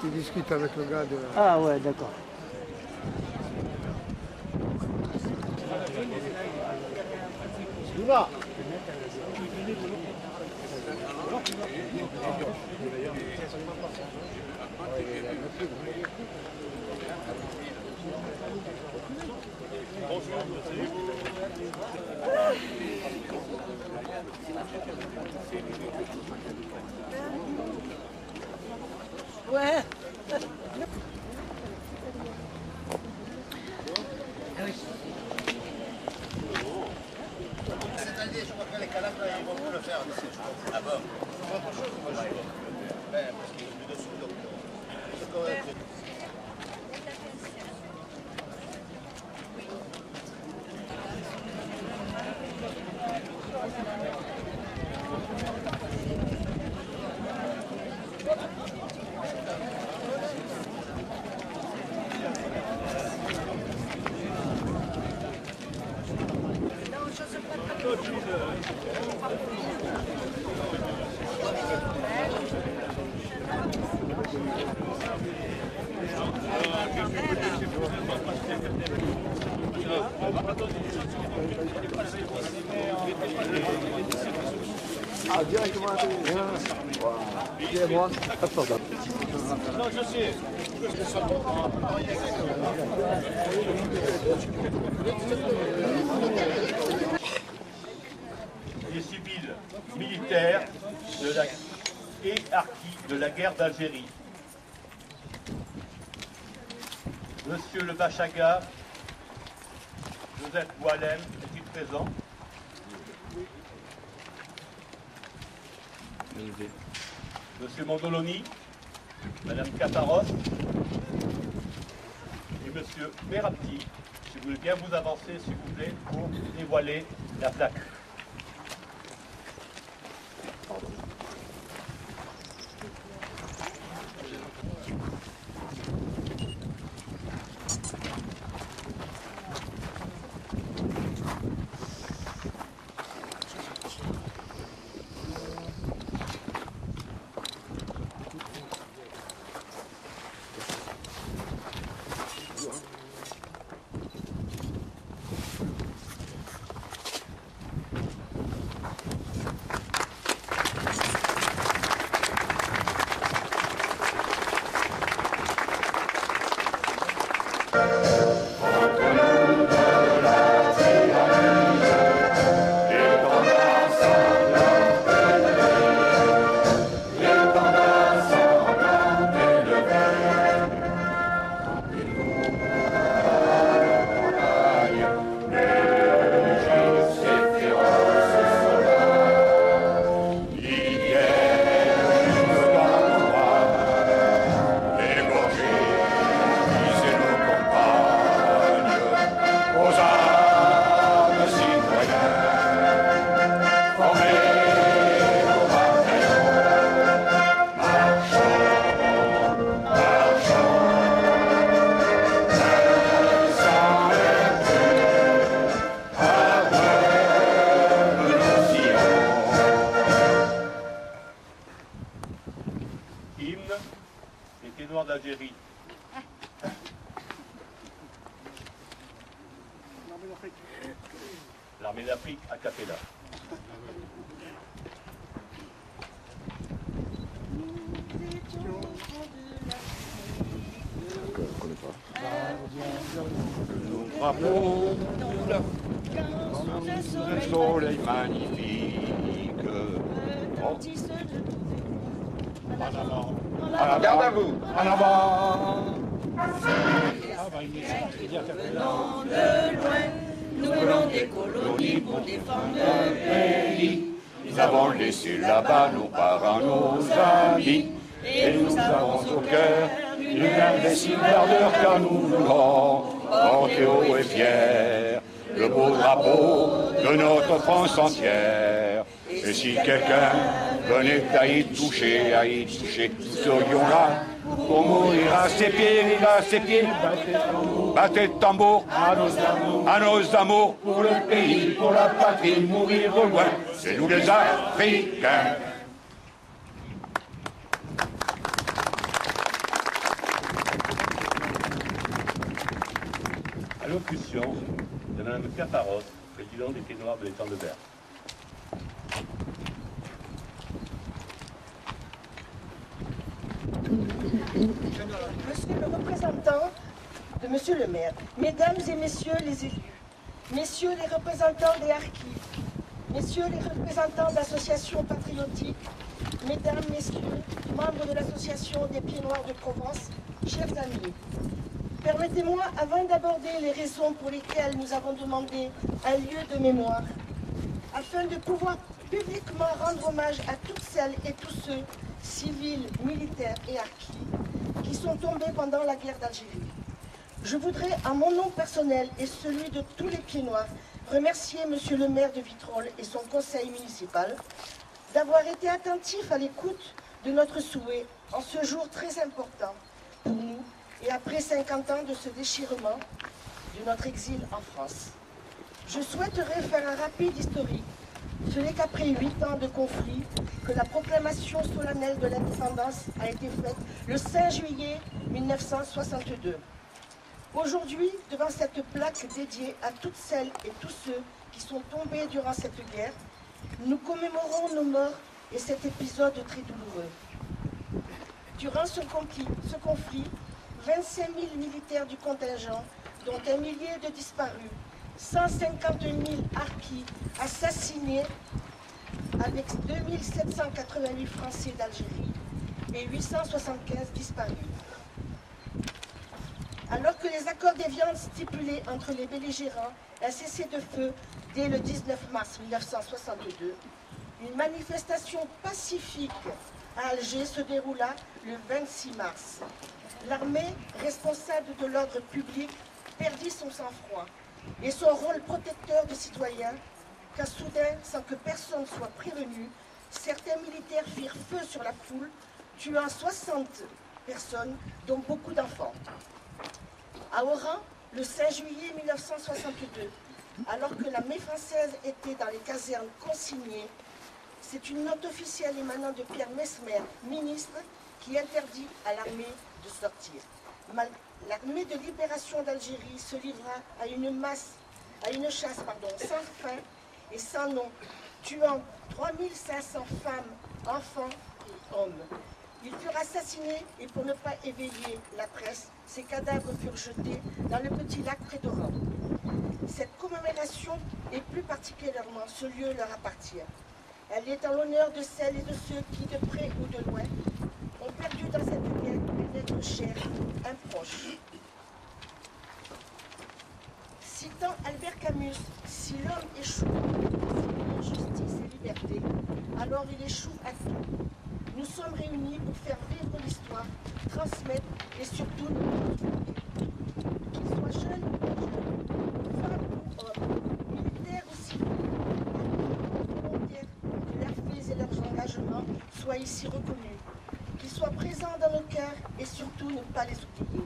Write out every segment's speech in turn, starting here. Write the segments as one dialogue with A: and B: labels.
A: Il discute avec le gars de...
B: Ah ouais, d'accord.
C: Ouais.
D: Cette année, je crois que les Canadiens ils vont plus le faire à bord. Parce qu'il est plus dessous, donc.
A: Ah, directement à télé. C'est moi.
D: Non, je sais. Les civils militaires et harkis de la guerre d'Algérie. Monsieur le Bachaga, Joseph Boualem, est-il présent? Monsieur Mondoloni, Madame Kataros et Monsieur Merabti, si vous voulez bien vous avancer, s'il vous plaît, pour dévoiler la plaque. d'Algérie. L'armée d'Afrique à Capella.
E: Nos drapeaux sous un soleil magnifique. En avant. Garde à vous. En avant.
C: Venant de loin, nous venons des colonies pour défendre le pays.
E: Nous avons laissé là-bas nos parents, nos amis, et nous avons au cœur une indécisible ardeur car nous voulons porter haut et fier le beau drapeau de notre France entière. Et si quelqu'un venait à y toucher, nous serions là pour mourir à ses pieds, battez le tambour à nos amours, pour le pays, pour la patrie, mourir au loin, c'est nous les Africains.
D: Allocution de Mme Caparros, présidente des Pieds Noirs de l'étang de Berre.
B: Monsieur le représentant de Monsieur le maire, Mesdames et Messieurs les élus, Messieurs les représentants des harkis, Messieurs les représentants d'associations patriotiques, Mesdames, Messieurs, membres de l'association des Pieds Noirs de Provence, chers amis, permettez-moi, avant d'aborder les raisons pour lesquelles nous avons demandé un lieu de mémoire, afin de pouvoir publiquement rendre hommage à toutes celles et tous ceux, civils, militaires et harkis, qui sont tombés pendant la guerre d'Algérie. Je voudrais, à mon nom personnel et celui de tous les Pieds Noirs, remercier Monsieur le maire de Vitrolles et son conseil municipal d'avoir été attentifs à l'écoute de notre souhait en ce jour très important pour nous et après 50 ans de ce déchirement de notre exil en France. Je souhaiterais faire un rapide historique. Ce n'est qu'après 8 ans de conflit que la proclamation solennelle de l'indépendance a été faite le 5 juillet 1962. Aujourd'hui, devant cette plaque dédiée à toutes celles et tous ceux qui sont tombés durant cette guerre, nous commémorons nos morts et cet épisode très douloureux. Durant ce conflit, 25 000 militaires du contingent, dont un millier de disparus, 150 000 harkis assassinés, avec 2788 Français d'Algérie et 875 disparus. Alors que les accords d'Évian stipulaient entre les belligérants un cessez-le-feu dès le 19 mars 1962, une manifestation pacifique à Alger se déroula le 26 mars. L'armée, responsable de l'ordre public, perdit son sang-froid et son rôle protecteur des citoyens, car soudain, sans que personne soit prévenu, certains militaires firent feu sur la foule, tuant 60 personnes, dont beaucoup d'enfants. À Oran, le 5 juillet 1962, alors que l'armée française était dans les casernes consignées, c'est une note officielle émanant de Pierre Messmer, ministre, qui interdit à l'armée de sortir. L'armée de libération d'Algérie se livra à une chasse sans fin et sans nom, tuant 3500 femmes, enfants et hommes. Ils furent assassinés et pour ne pas éveiller la presse, ces cadavres furent jetés dans le petit lac près d'Oran. Cette commémoration et plus particulièrement ce lieu leur appartient. Elle est en l'honneur de celles et de ceux qui, de près ou de loin, ont perdu dans cette guerre un être cher, un proche. Citant Albert Camus, si l'homme échoue dans justice et liberté, alors il échoue à tout. Nous sommes réunis pour faire vivre l'histoire, transmettre et surtout nous qu'ils soient jeunes ou jeunes, femmes ou hommes, militaires ou civils, volontaires, que leurs faits et leurs engagements soient ici reconnus, qu'ils soient présents dans nos cœurs et surtout ne pas les oublier.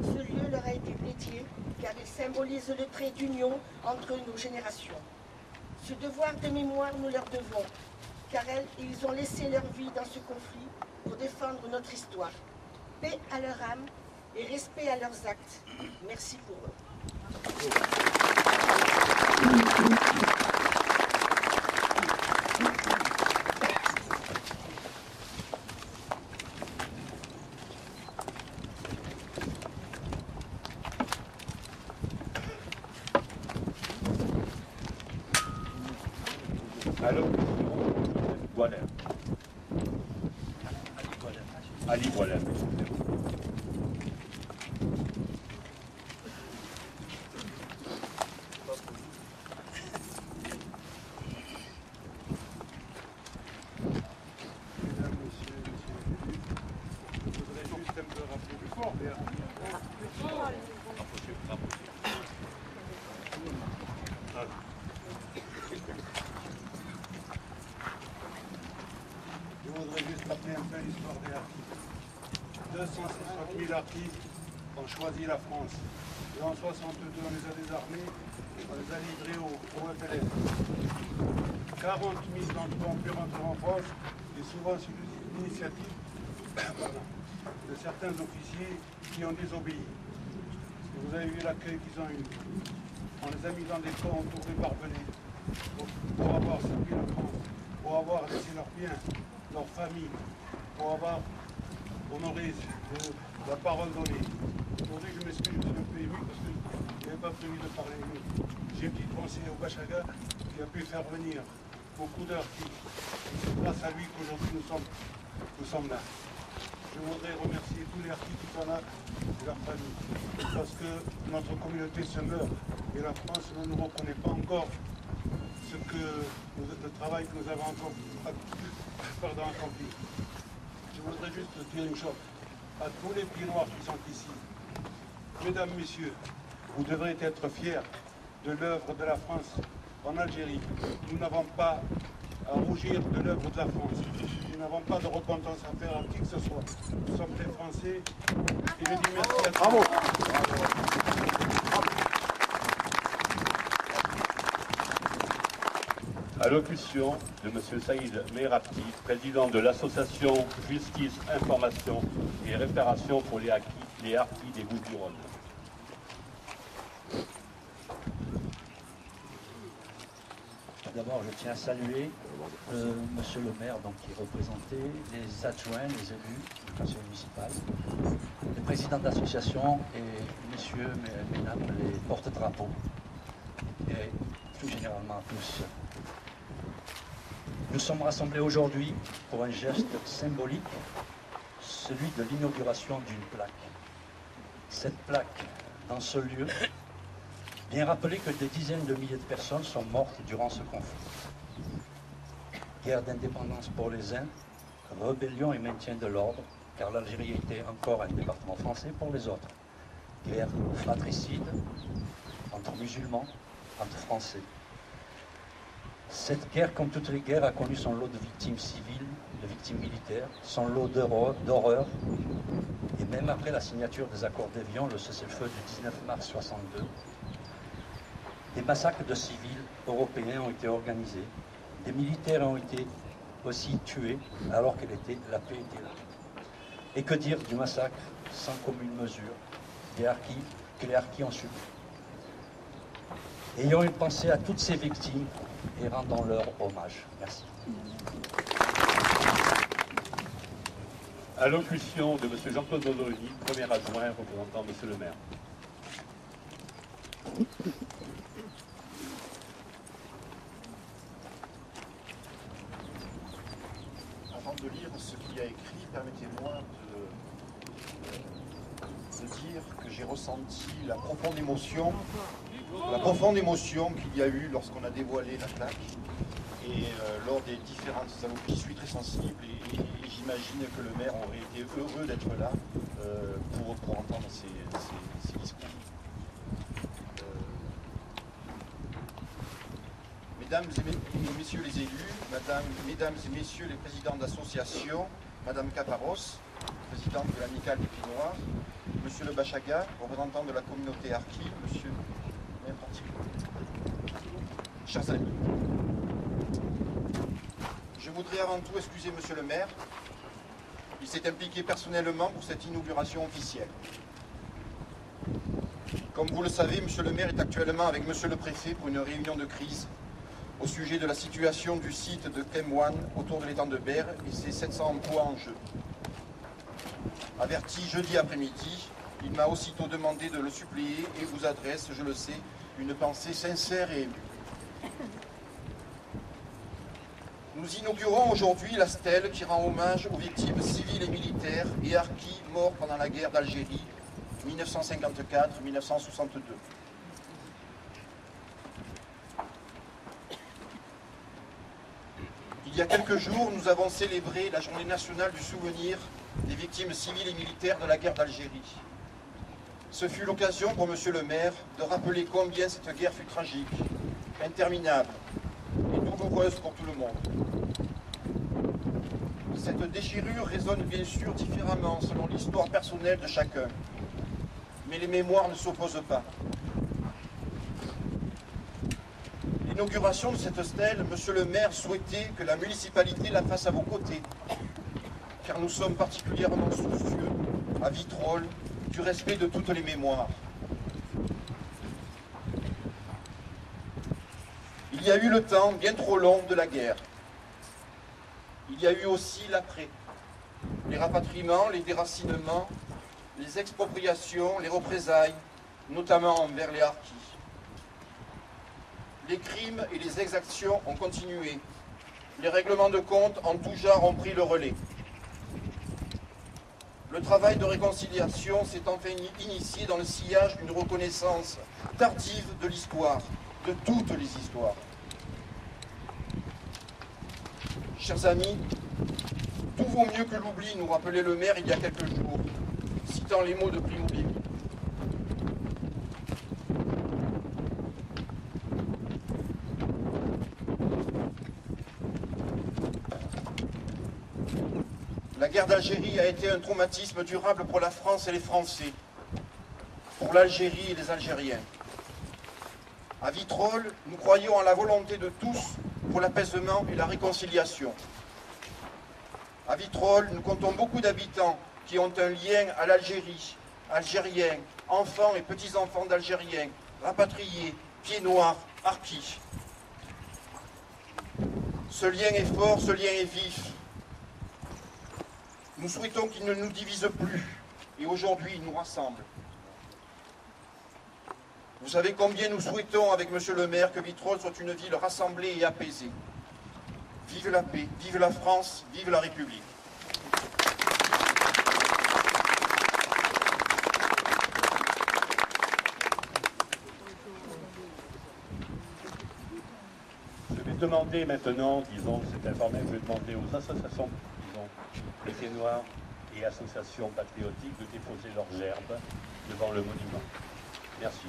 B: Ce lieu leur a été dédié car il symbolise le trait d'union entre nos générations. Ce devoir de mémoire nous leur devons, car ils ont laissé leur vie dans ce conflit pour défendre notre histoire. Paix à leur âme et respect à leurs actes. Merci pour eux.
D: Allô, Boilem. Ali Boilem.
F: Je voudrais juste rappeler un peu l'histoire des harkis. 260 000 harkis ont choisi la France. Et en 62, on les a désarmés, on les a livrés au FLN. 40 000 d'entre eux ont pu rentrer en France, et souvent sur l'initiative de certains officiers qui ont désobéi. Vous avez vu l'accueil qu'ils ont eu. On les a mis dans des camps autour des barbelés pour avoir servi la France, pour avoir laissé leurs biens, leur famille, pour avoir honoré la parole donnée. Aujourd'hui, je m'excuse, je suis un peu ému parce que je n'avais pas prévu de parler. J'ai une petite pensée au Bachaga qui a pu faire venir beaucoup d'artistes. C'est grâce à lui qu'aujourd'hui nous sommes là. Je voudrais remercier tous les artistes qui sont là et leurs familles. Parce que notre communauté se meurt et la France ne nous reconnaît pas encore le travail que nous avons accompli. Je voudrais juste dire une chose à tous les pieds noirs qui sont ici. Mesdames, Messieurs, vous devrez être fiers de l'œuvre de la France en Algérie. Nous n'avons pas à rougir de l'œuvre de la France. Nous n'avons pas de repentance à faire à qui que ce soit. Nous sommes des Français et je dis merci à tous.
A: Bravo.
D: Allocution de M. Saïd Meherabti, président de l'association Justice, Information et Réparation pour les harkis des Bouches-du-Rhône.
G: D'abord, je tiens à saluer Monsieur le maire qui représentait les adjoints, les élus du conseil municipal, les présidents d'associations et messieurs, mesdames, les porte-drapeaux, et plus généralement à tous. Nous sommes rassemblés aujourd'hui pour un geste symbolique, celui de l'inauguration d'une plaque. Cette plaque, dans ce lieu, vient rappeler que des dizaines de milliers de personnes sont mortes durant ce conflit. Guerre d'indépendance pour les uns, rébellion et maintien de l'ordre, car l'Algérie était encore un département français pour les autres. Guerre fratricide entre musulmans, entre Français. Cette guerre, comme toutes les guerres, a connu son lot de victimes civiles, de victimes militaires, son lot d'horreurs. Et même après la signature des accords d'Évian, le cessez-le-feu du 19 mars 1962, des massacres de civils européens ont été organisés. Des militaires ont été aussi tués alors que la paix était là. Et que dire du massacre sans commune mesure que les harkis ont subi. Ayons une pensée à toutes ces victimes et rendons-leur hommage. Merci.
D: Allocution de M. Jean-Claude Bondolini, premier adjoint représentant M. le maire.
H: Avant de lire ce qu'il y a écrit, permettez-moi de dire que j'ai ressenti la profonde émotion qu'il y a eu lorsqu'on a dévoilé la plaque et lors des différentes allocutions. Je suis très sensible et j'imagine que le maire aurait été heureux d'être là pour entendre ces discours. Mesdames et messieurs les élus, mesdames et messieurs les présidents d'associations, Madame Caparros, présidente de l'Amicale des Pieds Noirs, Monsieur le Bachaga, représentant de la communauté harki, Monsieur le chers amis, je voudrais avant tout excuser Monsieur le maire. Il s'est impliqué personnellement pour cette inauguration officielle. Comme vous le savez, Monsieur le maire est actuellement avec Monsieur le préfet pour une réunion de crise au sujet de la situation du site de Kemwan autour de l'étang de Berre et ses 700 emplois en jeu. Averti jeudi après-midi, il m'a aussitôt demandé de le suppléer et vous adresse, je le sais, une pensée sincère et émue. Nous inaugurons aujourd'hui la stèle qui rend hommage aux victimes civiles et militaires et harkis morts pendant la guerre d'Algérie 1954-1962. Il y a quelques jours, nous avons célébré la journée nationale du souvenir des victimes civiles et militaires de la guerre d'Algérie. Ce fut l'occasion pour Monsieur le maire de rappeler combien cette guerre fut tragique, interminable et douloureuse pour tout le monde. Cette déchirure résonne bien sûr différemment selon l'histoire personnelle de chacun, mais les mémoires ne s'opposent pas. L'inauguration de cette stèle, Monsieur le maire souhaitait que la municipalité la fasse à vos côtés, car nous sommes particulièrement soucieux, à Vitrolles, du respect de toutes les mémoires. Il y a eu le temps bien trop long de la guerre. Il y a eu aussi l'après. Les rapatriements, les déracinements, les expropriations, les représailles, notamment envers les harkis. Les crimes et les exactions ont continué. Les règlements de compte en tout genre ont pris le relais. Le travail de réconciliation s'est enfin initié dans le sillage d'une reconnaissance tardive de l'histoire, de toutes les histoires. Chers amis, tout vaut mieux que l'oubli, nous rappelait le maire il y a quelques jours, citant les mots de Primo Levi. La guerre d'Algérie a été un traumatisme durable pour la France et les Français, pour l'Algérie et les Algériens. À Vitrolles, nous croyons en la volonté de tous pour l'apaisement et la réconciliation. À Vitrolles, nous comptons beaucoup d'habitants qui ont un lien à l'Algérie, Algériens, enfants et petits-enfants d'Algériens, rapatriés, pieds noirs, harkis. Ce lien est fort, ce lien est vif. Nous souhaitons qu'il ne nous divise plus, et aujourd'hui il nous rassemble. Vous savez combien nous souhaitons, avec Monsieur le maire, que Vitrolles soit une ville rassemblée et apaisée. Vive la paix, vive la France, vive la République.
D: Je vais demander maintenant, disons, cet informel, je vais demander aux associations, disons, les Pieds Noirs et associations patriotiques de déposer leurs gerbes devant le monument. Merci.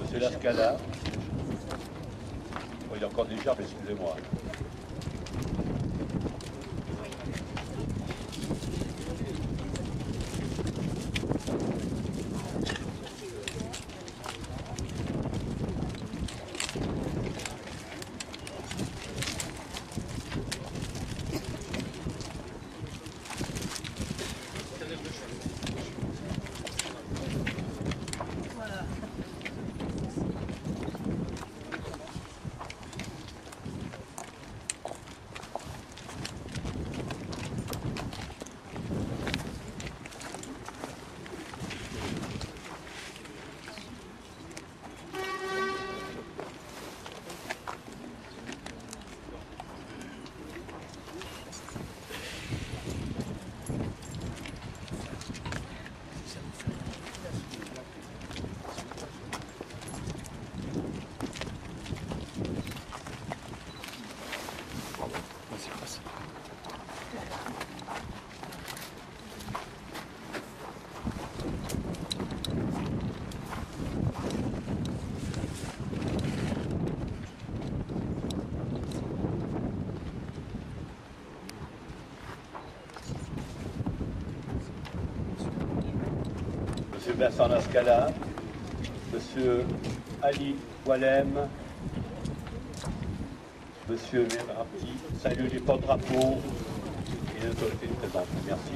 D: Monsieur Lascala. Oh, il y a encore des gerbes, excusez-moi. Monsieur Vincent Lascala, Monsieur Ali Oualem, Monsieur Merarti, salut les porte-drapeaux et les autorités présentes. Merci.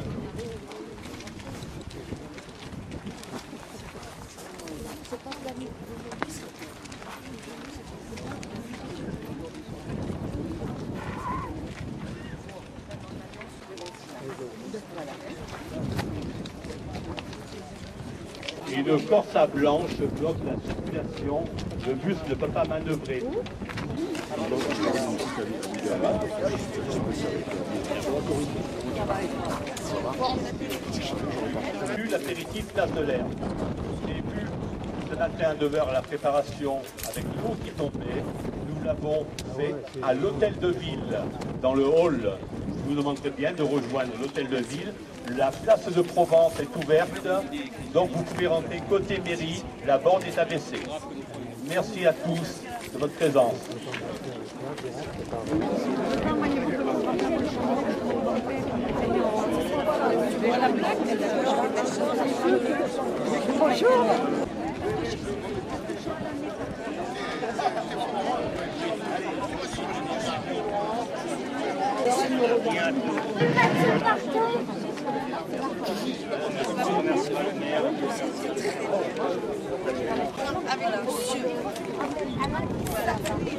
D: Une corsa blanche bloque la circulation. Le bus ne peut pas manœuvrer. Plus l'apéritif place de l'herbe. J'ai vu ce matin à 9h la préparation avec l'eau qui tombait. Nous l'avons fait à l'hôtel de ville, dans le hall. Je vous demanderai bien de rejoindre l'hôtel de ville. La place de Provence est ouverte, donc vous pouvez rentrer côté mairie, la borne est abaissée. Merci à tous de votre présence.
B: Bonjour.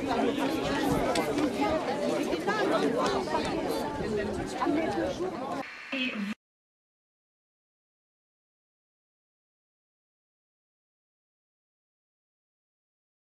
B: Avec